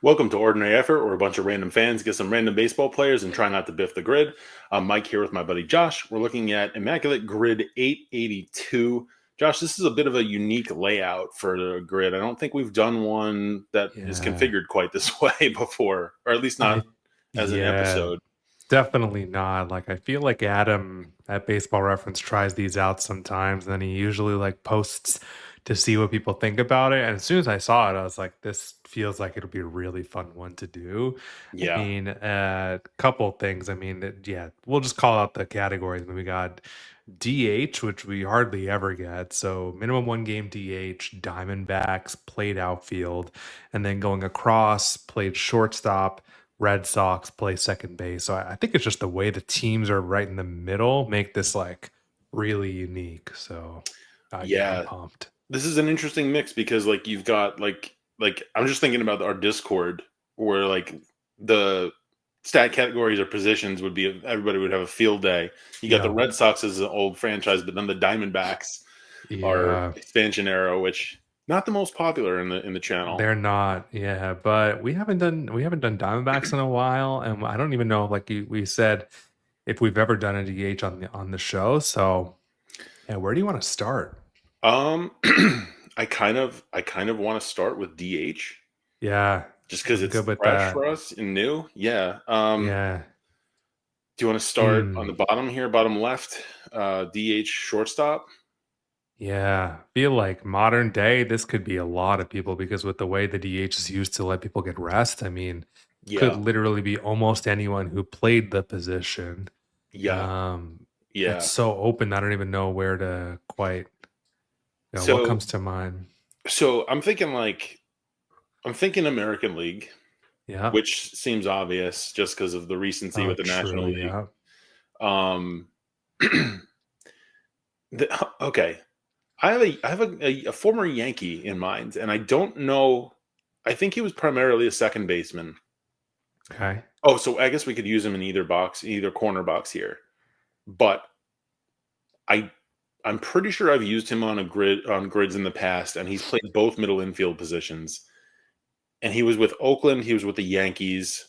Welcome to Ordinary Effort, where a bunch of random fans get some random baseball players and try not to biff the grid. I'm Mike here with my buddy Josh. We're looking at Immaculate Grid 882. Josh, this is a bit of a unique layout for the grid. I don't think we've done one that is Yeah, configured quite this way before, or at least I not as an yeah, episode. definitely not. Like I feel like Adam at Baseball Reference tries these out sometimes, and then he usually like posts to see what people think about it. And as soon as I saw it, I was like, this feels like it'll be a really fun one to do. I Yeah. mean, a couple things. I mean, yeah, we'll just call out the categories. I mean, we got DH, which we hardly ever get. So minimum 1 game DH, Diamondbacks, played outfield, and then going across, played shortstop. Red Sox play second base. So I think it's just the way the teams are right in the middle make this like really unique. So yeah, I'm Yeah. pumped. This is an interesting mix because like you've got like I'm just thinking about our Discord where like the stat categories or positions would be everybody would have a field day. You got the Yeah. Red Sox as an old franchise, but then the Diamondbacks are Yeah. expansion era, which not the most popular in the channel. They're not. Yeah, but we haven't done Diamondbacks in a while, and I don't even know like we said if we've ever done a DH on the show. So yeah, where do you want to start? Um I kind of want to start with DH Yeah, just because I'm it's good with fresh that. for us and new. Yeah. Yeah. Do you want to start on the Hmm. bottom here, bottom left? DH shortstop. Yeah, feel like modern day, this could be a lot of people because with the way the DH is used to let people get rest, I mean, could Yeah. literally be almost anyone who played the position. Yeah. Um, it's Yeah. so open, I don't even know where to quite, what So comes to mind. so I'm thinking American League, Yeah. which seems obvious just because of the recency Oh, with the National true. League. Yeah. Um, okay, I have a former Yankee in mind, and I don't know. I think he was primarily a second baseman. Okay. Oh, so I guess we could use him in either box, either corner box here. But I I'm pretty sure I've used him on grids in the past, and he's played both middle infield positions. And he was with Oakland, he was with the Yankees.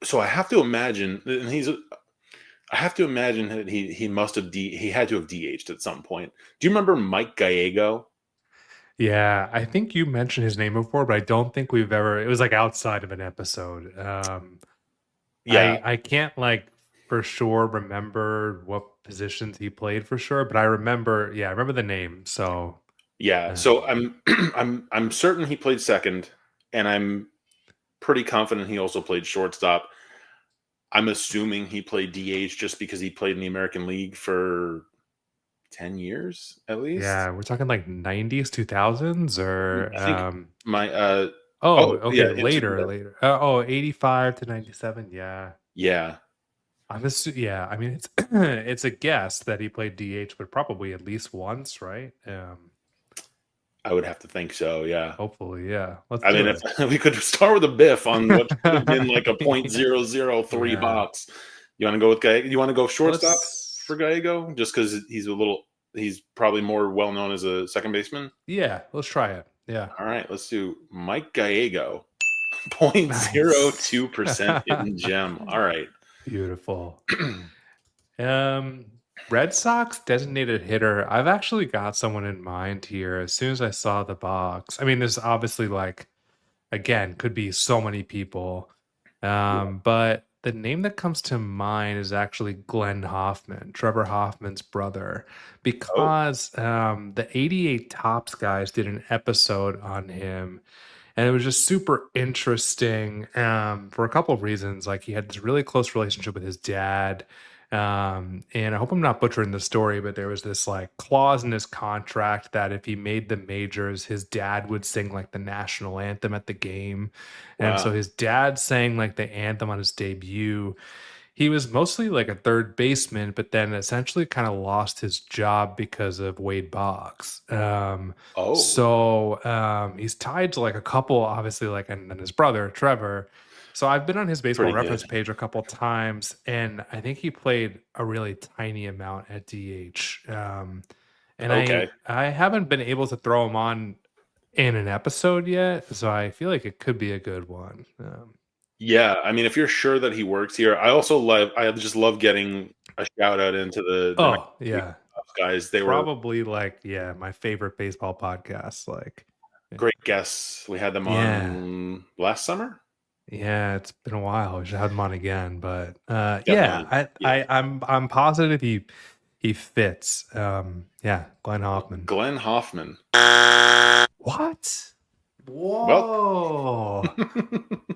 So I have to imagine, and I have to imagine that he had to have DH'd at some point. Do you remember Mike Gallego? Yeah. I think you mentioned his name before, but I don't think we've ever, it was like outside of an episode. Yeah, I can't like for sure remember what positions he played for sure, but I remember, yeah, I remember the name. So yeah. um, So I'm certain he played second, and I'm pretty confident he also played shortstop. I'm assuming he played DH just because he played in the American League for 10 years at least. yeah, we're talking like 90s, 2000s or I think my oh, oh okay, yeah, into later. 85 to 97. Yeah. yeah. Yeah, I mean it's it's a guess that he played DH, but probably at least once, right? I would have to think so, yeah. Hopefully, yeah. Let's I do mean, if it. we could start with a biff on what should have been like a .003 Yeah. box. You wanna go with Gallego? You wanna go shortstop Let's for Gallego? Just because he's probably more well known as a second baseman? yeah, let's try it. Yeah. Alright, let's do Mike Gallego, Nice. 0.02% hidden gem. Alright. Beautiful. Um, Red Sox designated hitter. I've actually got someone in mind here. As soon as I saw the box, I mean, there's obviously like again could be so many people, Yeah. but the name that comes to mind is actually Glenn Hoffman, Trevor Hoffman's brother, Oh, because the 88 Tops guys did an episode on him and it was just super interesting for a couple of reasons. Like he had this really close relationship with his dad, and I hope I'm not butchering the story, but there was this like clause in his contract that if he made the majors, his dad would sing like the national anthem at the game, and so wow. his dad sang like the anthem on his debut. He was mostly like a third baseman, but then essentially kind of lost his job because of Wade Boggs. Oh, So he's tied to like a couple, obviously, like and then his brother Trevor. So I've been on his baseball Pretty good. reference page a couple times, and I think he played a really tiny amount at DH. And Okay. I haven't been able to throw him on in an episode yet, so I feel like it could be a good one. Yeah, I mean, if you're sure that he works here, I just love getting a shout out into the Oh yeah, guys. They were probably like my favorite baseball podcast. Like, great guests. We had them yeah, on last summer. yeah, it's been a while. We should have him on again, but yeah, Definitely. Yeah. I'm positive he fits. Yeah, Glenn Hoffman. Glenn Hoffman. What? Well, Whoa.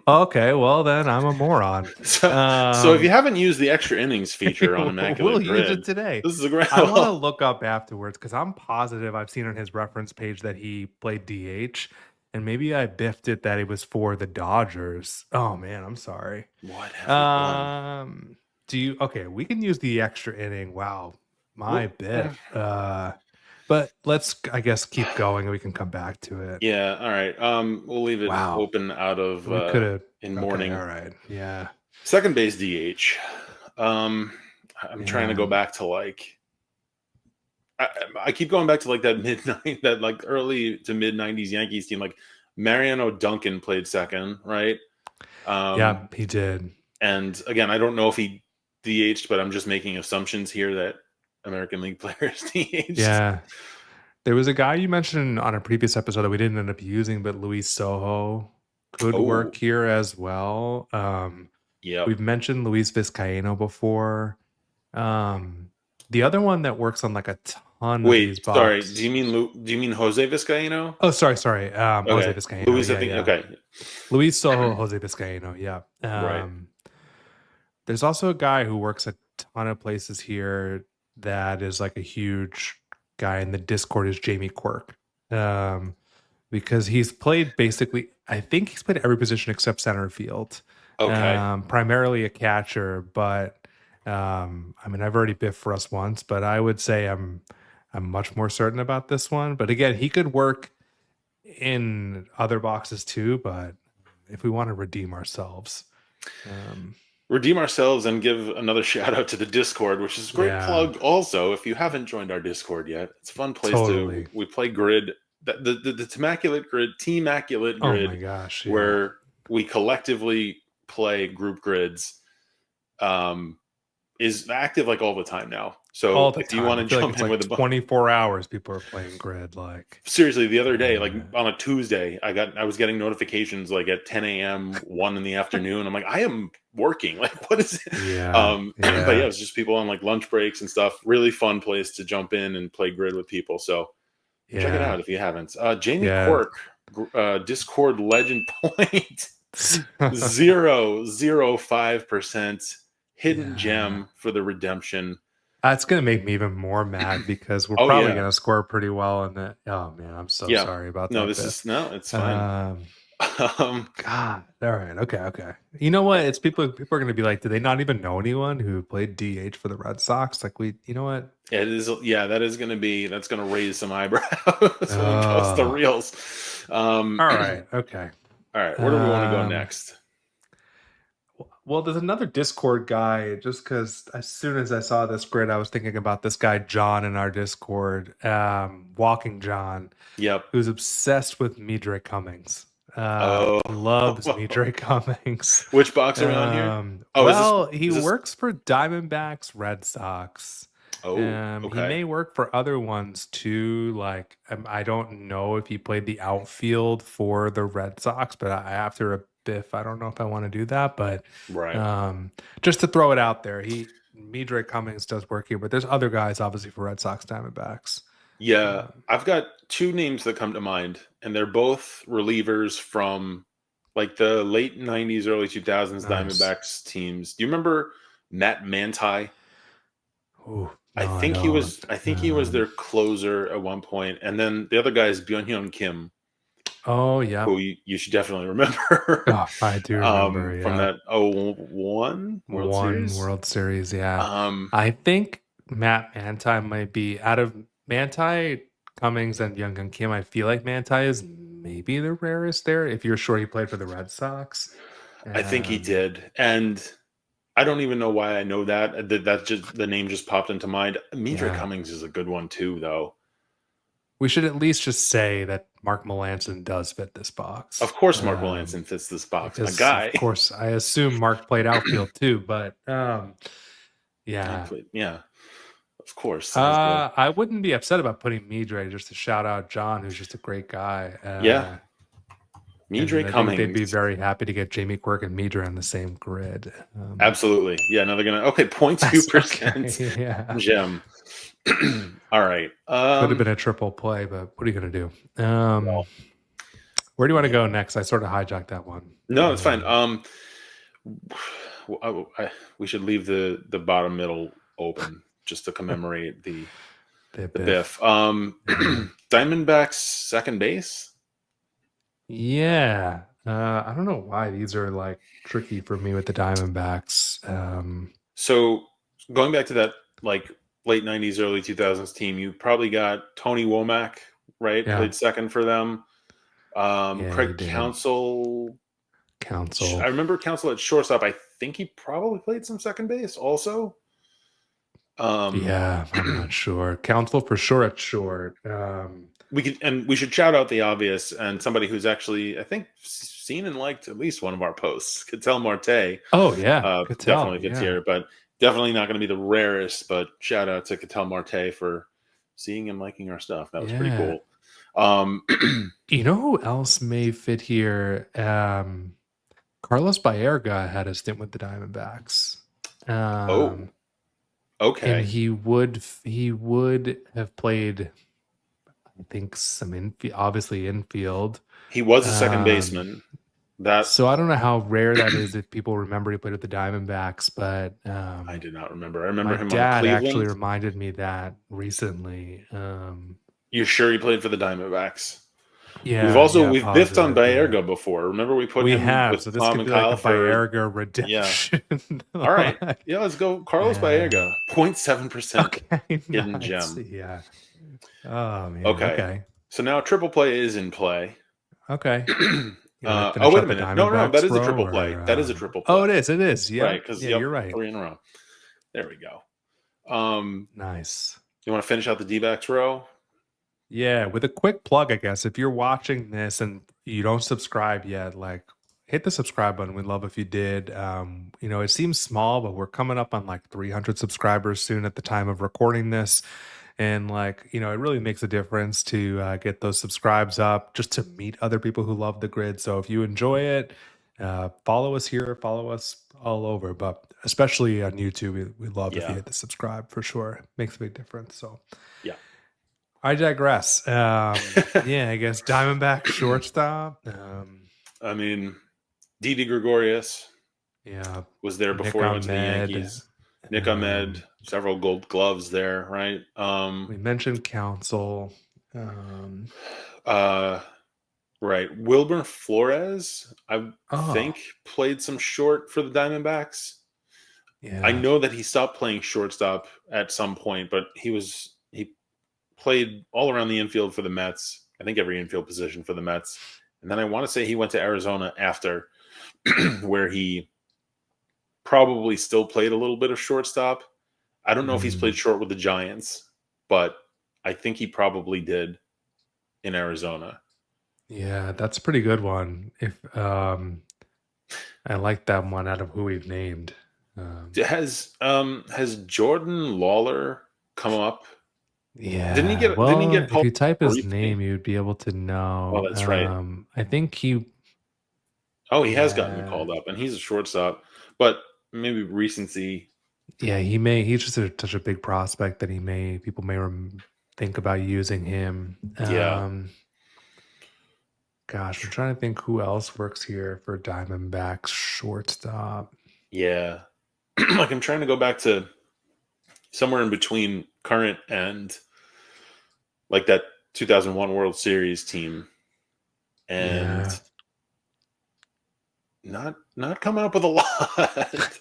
Okay, well then I'm a moron. so if you haven't used the extra innings feature on We'll Immaculate use it Grid, today. this is a great. I want to look up afterwards because I'm positive I've seen on his reference page that he played DH, and maybe I biffed it that it was for the Dodgers. Oh man, I'm sorry. What have we done? Do you okay? We can use the extra inning. Wow, my What biff. have- But let's, I guess, keep going and we can come back to it. Yeah, all right. We'll leave it Wow. open out of We could have in okay, morning. all right. Yeah. Second base DH. I'm trying to go Yeah. back to like I keep going back to like that like early to mid '90s Yankees team. Like Mariano Duncan played second, right? Yeah, he did. And again, I don't know if he DH'd, but I'm just making assumptions here that American League players DH'd. Yeah. There was a guy you mentioned on a previous episode that we didn't end up using, but Luis Soho could Oh, work here as well. yep. We've mentioned Luis Vizcaino before. The other one that works on like a ton of these Wait, sorry. boxes. Do you mean Jose Vizcaino? Oh, sorry. Jose Okay. Vizcaino. Luis, I Yeah, think. yeah. Okay. Luis Soho, Jose Vizcaino. Yeah. Right. There's also a guy who works a ton of places here that is like a huge guy in the Discord is Jamie Quirk. Because he's played basically, I think he's played every position except center field. Okay. Primarily a catcher, but I mean, I've already biffed for us once, but I would say I'm much more certain about this one. But again, he could work in other boxes too, but if we want to redeem ourselves. Redeem ourselves and give another shout out to the Discord, which is a great plug. Also, if you haven't joined our Discord yet, it's a fun place to. We play Grid, the Immaculate Grid, Teamaculate Grid. Oh my gosh! Yeah. Where we collectively play group grids. Is active like all the time now. So if you want to jump in with a 24 hours, people are playing Grid. Like seriously, the other day, like on a Tuesday, I was getting notifications like at 10 a.m., 1 in the afternoon. I'm like, I am working. Like, what is it? Yeah. But yeah, it's just people on like lunch breaks and stuff. Really fun place to jump in and play Grid with people. So check it out if you haven't. Jamie Quirk, Discord legend point 0.005%. Hidden gem for the redemption. That's gonna make me even more mad because we're probably gonna score pretty well in that. Oh man, I'm so sorry about that. No, it's fine. God, all right, okay. You know what? It's people are gonna be like, do they not even know anyone who played DH for the Red Sox? Like you know what? It is. Yeah, that's gonna raise some eyebrows when we post the reels. All right, okay. All right, where do we want to go next? Well, there's another Discord guy, just because as soon as I saw this grid, I was thinking about this guy, John, in our Discord, Walking John. Yep. Who's obsessed with Midre Cummings. Loves Midre Cummings. Which box are we on here? He works for Diamondbacks, Red Sox. He may work for other ones too. Like, I don't know if he played the outfield for the Red Sox, but after a biff, I don't know if I want to do that. But just to throw it out there, Midre Cummings does work here, but there's other guys obviously for Red Sox, Diamondbacks. Yeah, I've got two names that come to mind, and they're both relievers from like the late 90s, early 2000s Diamondbacks teams. Do you remember Matt Manti? Ooh. I think he was their closer at one point, and then the other guy is Byung-Hyun Kim. Oh yeah, who you should definitely remember. I do remember from that 01 World Series. Yeah, I think Matt Manti might be out of Manti, Cummings, and Byung-Hyun Kim. I feel like Manti is maybe the rarest there. If you're sure he played for the Red Sox. I think he Um, did, and I don't even know why I know that. That's just the name just popped into mind. Midre yeah. Cummings is a good one too, though. We should at least just say that Mark Melancon does fit this Of box. course, Mark Melanson fits this box. My Because of guy. course I assume Mark played outfield too, but I yeah. played, yeah, of course. As the I wouldn't be upset about putting Midre just to shout out John, who's just a great guy. yeah, And Midre I think they'd be Cummings. very happy to get Jamie Quirk and Midre on the same grid. Absolutely. Yeah, now they're gonna okay, That's 0.2% okay. Yeah. gem. All right. Could have been a triple play, but what are you gonna do? Well, Where do you want to yeah. go next? I sort of hijacked that one. No, it's fine. We should leave the bottom middle open just to commemorate The the Biff. Biff. Yeah. Diamondbacks second base. Yeah. I don't know why these are like tricky for me with the Diamondbacks. So going back to that like late '90s, early 2000s team, you probably got Tony Womack, right? Yeah. Played second for them. Yeah, he Craig did. Counsell. I Council. remember Counsell at shortstop. I think he probably played some second base also. Yeah, I'm not sure. Council for sure at short. We should shout out the obvious and somebody who's actually I think seen and liked at least one of our posts. Cattell Marte Oh yeah, could tell. definitely fits Yeah. here, but definitely not going to be the rarest. But shout out to Cattell Marte for seeing and liking our stuff. That was pretty Yeah. cool. Um, You know who else may fit here? Carlos Baerga had a stint with the Diamondbacks. oh, And okay. he would have played, I think, some obviously infield. He was a second Um, baseman. That so I don't know how rare that is if people remember he played with the Diamondbacks, but I did not remember. I my remember him on dad actually Cleveland. reminded me that recently. You're sure he played for the Diamondbacks? Yeah, We've biffed on positive. Yeah. Baerga before. Remember we put We him have, with so this Tom could and be like Kyle a for Baerga yeah. redemption. All right. Like, Yeah, let's go. Carlos yeah. Baerga, 0.7% Okay, hidden nice. gem. Yeah. Oh man. Okay. Okay. So now triple play is in play. Okay. You want to Oh, finish wait up a the minute. No, that Diamondbacks, is a bro? triple play. Or That is a triple oh, play. it is. Right. Yep. Because, Yeah, yep, you're right. 3 in a row. There we go. Um, Nice. you want to finish out the D-backs row? Yeah, with a quick plug, I guess. If you're watching this and you don't subscribe yet, like hit the subscribe button. We'd love if you did. It seems small, but we're coming up on like 300 subscribers soon at the time of recording this. And it really makes a difference to get those subscribes up just to meet other people who love the grid. So if you enjoy it, follow us here, follow us all over, but especially on YouTube, we love if you Yeah. hit the subscribe for sure. Makes a big difference. So Yeah. I digress. Yeah, I guess Diamondback shortstop. I mean, Didi Gregorius Yeah, was there Nick before he went to the Ahmed. Yankees. Nick Ahmed, several gold gloves there, right? We mentioned Council. Uh, right. Wilmer Flores, I Oh, think, played some short for the Diamondbacks. I yeah, know that he stopped playing shortstop at some point, but he played all around the infield for the Mets. I think every infield position for the Mets. And then I want to say he went to Arizona after, where he probably still played a little bit of shortstop. I don't know if he's played short with the Giants, but I think he probably did in Arizona. yeah. That's a pretty good one. If I like that one out of who we've named. Has Jordan Lawler come up? Yeah. Didn't he Well, get if pulled you type his briefly? name, you'd be able to Oh, know. that's right. I think he. Oh, he has gotten Yeah. called up, and he's a shortstop, but maybe recency. Yeah, he's just such a big prospect that people may think about using him. Yeah, Gosh, I'm trying to think who else works here for Diamondbacks shortstop. yeah. Like I'm trying to go back to somewhere in between current and like that 2001 World Series team, and Yeah. not coming up with a lot.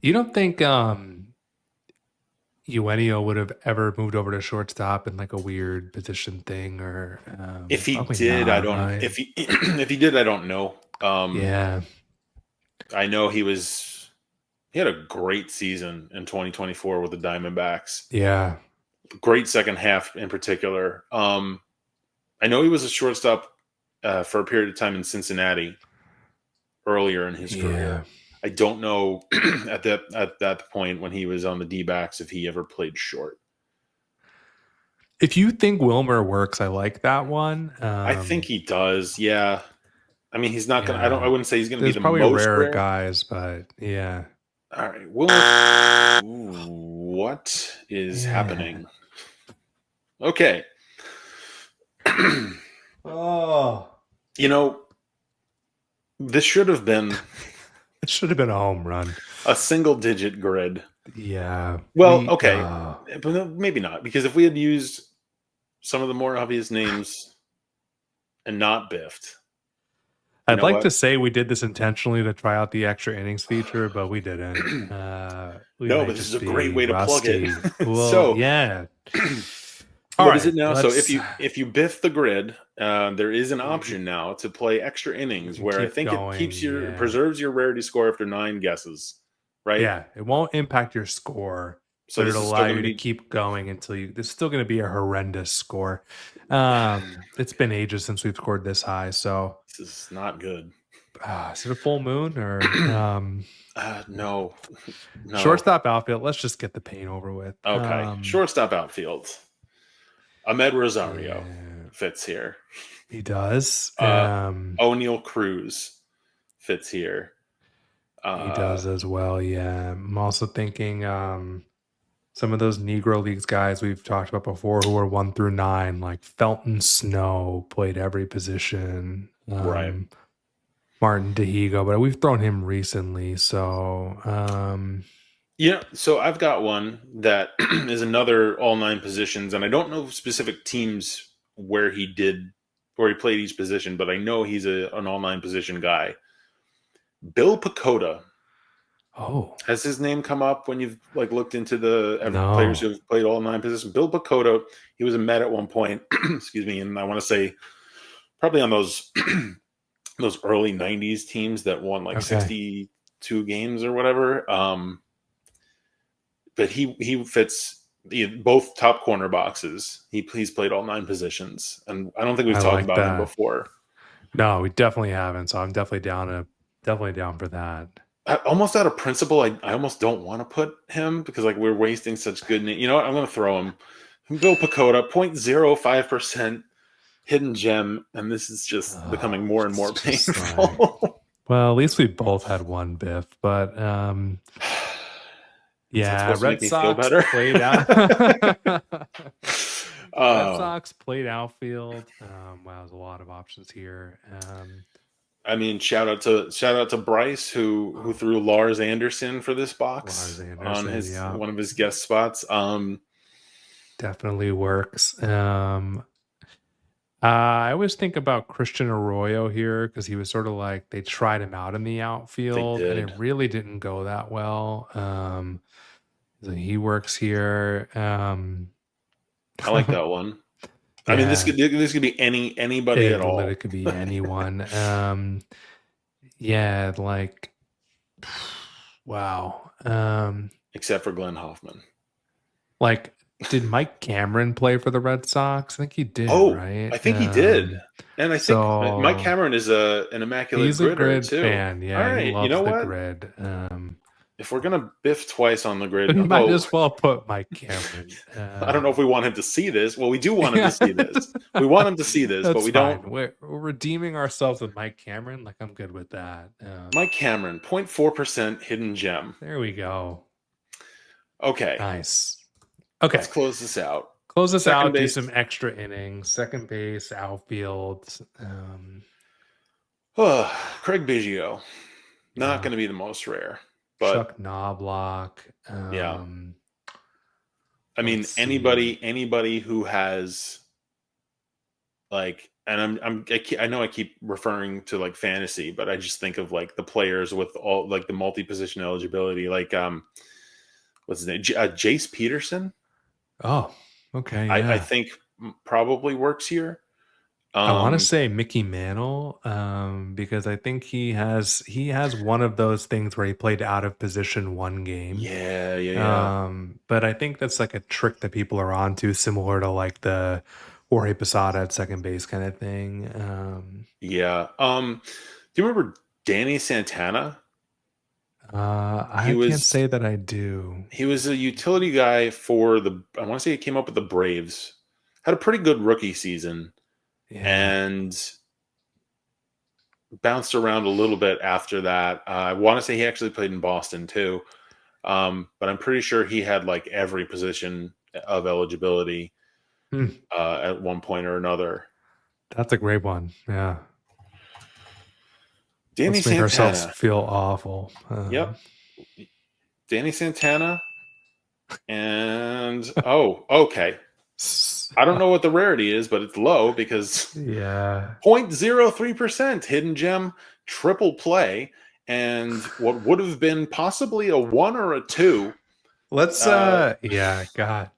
You don't think Eugenio would have ever moved over to shortstop in like a weird position thing or If he probably did, I not, don't. right? If he if he did, I don't know. Yeah. I know he had a great season in 2024 with the Diamondbacks. Yeah. Great second half in particular. I know he was a shortstop for a period of time in Cincinnati earlier in his Yeah. career. I don't know at that point when he was on the D-backs if he ever played short. If you think Wilmer works, I like that one. I think he does. Yeah. I mean, he's not gonna. I Yeah. wouldn't say he's gonna be There's the probably most rarer rare. guys, but yeah. All right, Wilmer. What is Yeah. happening? Okay. Oh. You know, this should have been It should have been a home run. a single-digit grid. Yeah. Well, We okay, but maybe not, because if we had used some of the more obvious names and not biffed, you I'd know like what? to say we did this intentionally to try out the extra innings feature, but we didn't. We No, may but this is just a great be way to plug it. rusty. Well, So, yeah. All what is right, it now? So let's if you biff the grid, there is an we option now to play extra we innings can where I keep think it going. keeps your Yeah. preserves your rarity score after 9 guesses, right? Yeah, it won't impact your score, So but this it'll is allow still going you to to be keep going until you it's still going to be a horrendous score. It's been ages since we've scored this high, so this is not good. is it a full moon or No, no. shortstop outfield? Let's just get the pain over with. Okay, shortstop outfield. Ahmed Rosario Yeah, fits here. he does. O'Neal Cruz fits here. He Uh, does as well. Yeah, I'm also thinking some of those Negro Leagues guys we've talked about before who were 1 through 9, like Felton Snow, played every position. right. Martin Dahigo, but we've thrown him recently. So, Yeah, so I've got one that is another all 9 positions, and I don't know specific teams where he played each position, but I know he's an all 9 position guy. Bill Pecota. oh, Has his name come up when you've like looked into the players no. who have played all 9 positions? Bill Pecota, he was a Met at one point, excuse me, and I want to say probably on those those early 90s teams that won like Okay. 62 games or whatever. But he fits both top corner boxes. He's played all 9 positions, and I don't think we've I talked like about him that. before. No, we definitely haven't. So I'm definitely down for that. Almost out of principle, I almost don't want to put him because like we're wasting such good. You know what? I'm going to throw him. Bill Pecota, 0.05% hidden gem, and this is just becoming more and It's more just like, painful. well, at least we both had one biff, but Is that yeah, supposed to make Red me feel Sox better? played out. Red Oh, Sox played outfield. Wow, there's a lot of options here. I mean, shout out to Bryce who threw Lars Anderson for this Lars box on Anderson, his yeah, one of his guest spots. definitely works. I always think about Christian Arroyo here because he was sort of like they tried him out in the They outfield and it did. really didn't go that well. So he works here. I like that one. I mean, Yeah, this could be anybody at it literally all, could be anyone. Yeah, like wow. except for Glenn Hoffman. Like, did Mike Cameron play for the Red Sox? I think he did, Oh, right? I think he did, and I think Mike So Cameron is an immaculate he's a gridder Grid too. fan. All Yeah, he right, you loves know the what? Grid. If we're gonna biff twice on the grid, We might although as well put Mike Cameron. I don't know if we want him to see this. Well, we do want him to see this. We want him to see this, but That's we don't. fine. We're redeeming ourselves with Mike Cameron. Like I'm good with that. Mike Cameron, 0.4% hidden gem. There we go. Okay, Nice. let's Okay. close this out. Close this Second out. Do base. some extra innings. Second base, outfield. Craig Biggio, not Yeah. going to be the most rare, but Chuck Knobloch. yeah. I mean, Let's see. anybody who has like, and I know I keep referring to like fantasy, but I just think of like the players with all like the multi-position eligibility, like what's his name, Jace Peterson. Oh, okay. I Yeah. think probably works here. I want to Um, say Mickey Mantle, because I think he has one of those things where he played out of position one game. yeah, yeah, yeah, But I think that's like a trick that people are onto, similar to like the Jorge Posada at second base kind of thing. yeah. Do you remember Danny Santana? He I can't was say that I do. he was a utility guy for the. I want to say he came up with the Braves. Had a pretty good rookie season Yeah. and bounced around a little bit after that. I want to say he actually played in Boston too, but I'm pretty sure he had like every position of eligibility Hmm, at one point or another. that's a great one. Yeah. Danny Let's make ourselves Santana. feel awful. Yep, Danny Santana. And oh, okay. I don't know what the rarity is, but it's low because Yeah. 0.03% hidden gem triple play, and what would have been possibly a one or a two. Let's Uh, yeah, God.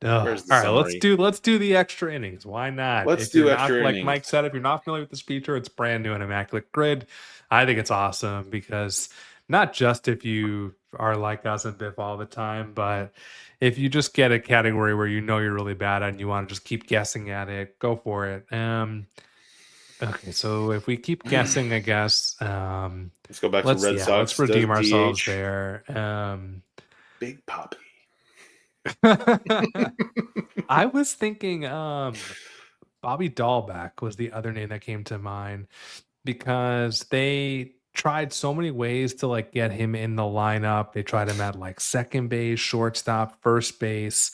Ugh. where's the All right, let's summary? do the extra innings. Why not? Let's If you're do not, extra like innings. Mike said, if you're not familiar with this feature, it's brand new in Immaculate Grid. I think it's awesome because not just if you are like us and Biff all the time, but if you just get a category where you know you're really bad at and you want to just keep guessing at it, go for it. Okay, so if we keep guessing, I guess, Let's go back to Red let's Sox redeem ourselves DH. there. Big Poppy. I was thinking Bobby Dahlback was the other name that came to mind because they tried so many ways to like get him in the lineup. They tried him at like second base, shortstop, first base,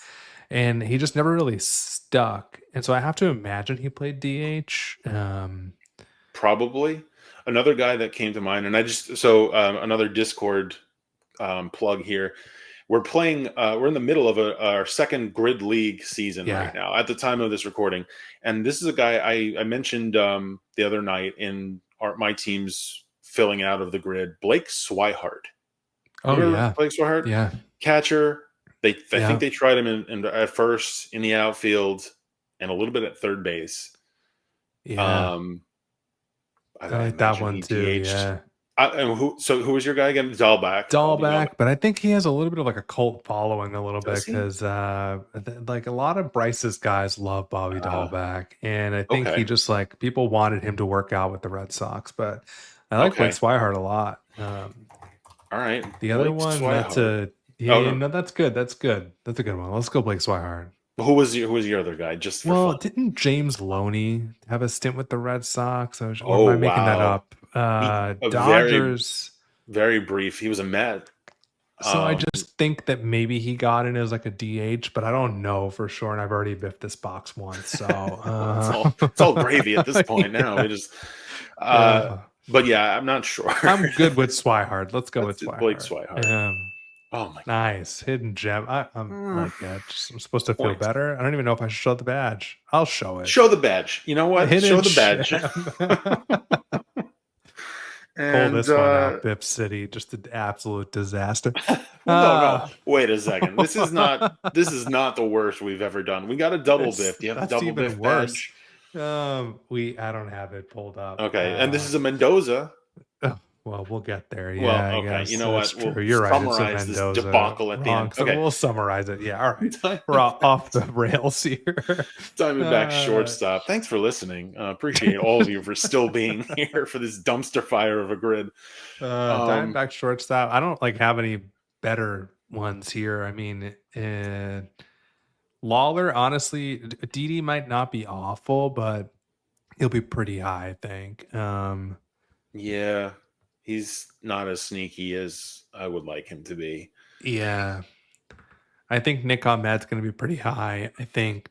and he just never really stuck. And so I have to imagine he played DH. Probably another guy that came to mind, and another Discord plug here. We're in the middle of our second grid league season right Yeah. now at the time of this recording, and this is a guy I mentioned the other night in my team's filling out of the grid. Blake Swihart. Oh Remember yeah. Blake Swihart, Yeah. catcher. I think Yeah. they tried him at first in the outfield and a little bit at third base. Yeah. Um, I I like that imagine one he too. DH'd. Yeah. Who was your guy again? Dahlback, Bobby Dahlback. Dahlback, but I think he has a little bit of like a cult following a little Does bit he? because like a lot of Bryce's guys love Bobby Uh, Dahlback, and I think he okay, just like people wanted him to work out with the Red Sox, but I like Blake okay, Swihart a lot. all right. The other Blake one that's Swihart. a yeah, Oh yeah, no, no, that's good. That's good. That's a good one. Let's go Blake Swihart. who was your other guy? Just for Well, fun. didn't James Loney have a stint with the Red Sox? Or am Oh I making that wow, up? a very Dodgers. very brief. He was a Met. So I Um, just think that maybe he got in as like a DH, but I don't know for sure. And I've already biffed this box once, so well, it's all gravy at this point now. yeah, We just, uh, uh, but yeah, I'm not sure. I'm good with Swihart. Let's go Let's with do Blake Swihart. Swihart. Oh my Nice hidden gem. I'm god. like that. I'm supposed to feel Point. better. I don't even know if I should show the badge. I'll show it. Show the badge. You know what? Hidden Show the badge. gem. Pull And this one out, Biff City. Just an absolute disaster. well, no. Uh, Wait a second. This is not the worst we've ever done. We got a double biff. Do you have the That's double even biff worse. badge? I don't have it pulled up. Okay, and this is a Mendoza. Oh, well, we'll get there. Well, Yeah, I okay. You guess know that's what? We'll true. You're right. It's a summarize this Mendoza debacle at the wrong. end. So Okay. we'll summarize it. Yeah. All right. We're off the Diamondbacks, rails here. Diamondback Uh, shortstop. Thanks for listening. Appreciate all of you for still being here for this dumpster fire of a grid. Um, Diamondback shortstop. I don't like have any better ones here. I mean, Lawler, honestly, Didi might not be awful, but he'll be pretty high, I think. yeah, he's not as sneaky as I would like him to be. Yeah, I think Nick Ahmed's going to be pretty high. I think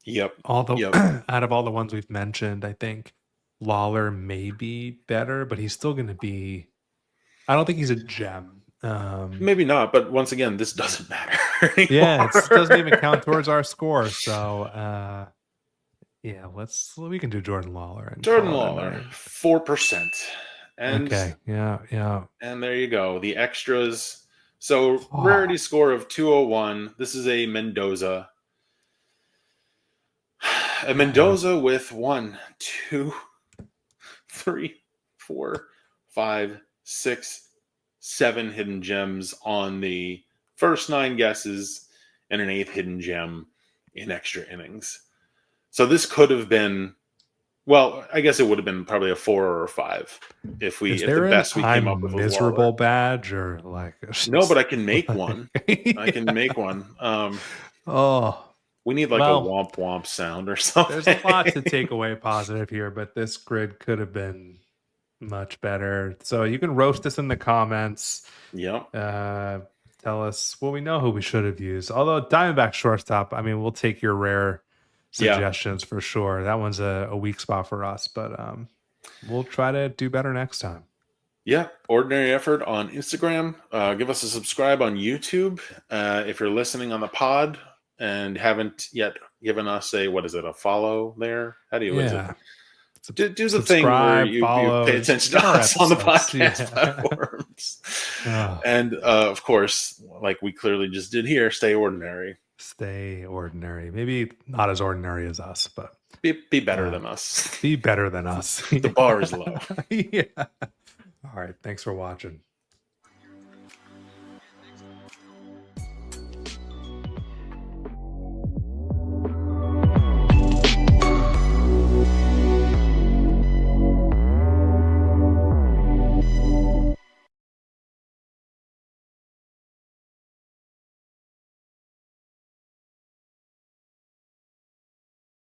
Yep. all the Yep. out of all the ones we've mentioned, I think Lawler may be better, but he's still going to be. I don't think he's a gem. Maybe not, but once again, this doesn't matter Yeah, anymore. it doesn't even count towards our score. So yeah, we can do Jordan Lawler and Jordan call it a Lawler, night. 4%. And Okay. Yeah. Yeah. and there you go. The extras. So Oh, rarity score of 201. This is a Mendoza. And Mendoza with 1, 2, 3, 4, 5, 6, 7 hidden gems on the first 9 guesses and an 8th hidden gem in extra innings. So this could have been, well, I guess it would have been probably a 4 or a 5 if Is the there an best we came up I'm with was miserable Waller. badge or like No, but I can make one. I can Yeah. make one. Oh, We need like a well, womp womp sound or there's a something. lot to take away positive here, but this grid could have been much better. So you can roast us in the comments. Yep. Tell us, well, we know who we should have used. Although Diamondback shortstop, I mean, we'll take your rare Yeah. suggestions for sure. That one's a weak spot for us, but we'll try to do better next time. Yeah, Ordinary Effort on Instagram. Give us a subscribe on YouTube. If you're listening on the pod and haven't yet given us a follow there. How do you, what is it? Yeah. Do the thing where Subscribe, you follow, pay attention get to our us on the episodes. podcast platforms. And of course, like we clearly just did here, stay ordinary. Stay ordinary. Maybe not as ordinary as us, but Be better than us. Be better than us. The bar is low. Yeah. All right. Thanks for watching.